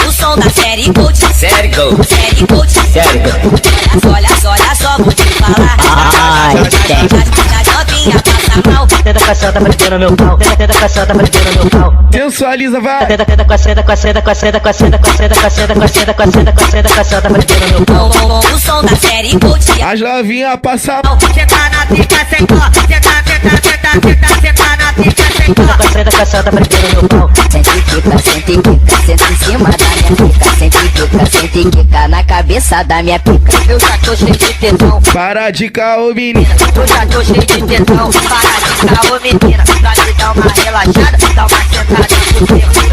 O som da série Gold. Série Gold. Série Gold. Série Gold. Olha só, vou te falar. Ai, tem. Já novinha passa mal. Tenta com a seta pra no meu pau. Tenta com a seta pra no meu pau. Sensualiza, vai. Tenta com a seta, com a seta, com a seta, com a seta, com a seta, com a seta, com a seta, com a seta, com a seta, com a seta pra no meu pau. O som da série Gold. As novinhas passam. Senta na pica sem dó. Senta na pica sem dó. Com a seta, com a seta pra no meu pau. Sente quica, senta em cima da minha pica. Sente quica na cabeça da minha pica. Eu já tô cheio de tesão. Para de caô, menina. Eu já tô cheio de tesão. Para de caô, menina. Pra te dar uma relaxada, dá uma sentada por cima.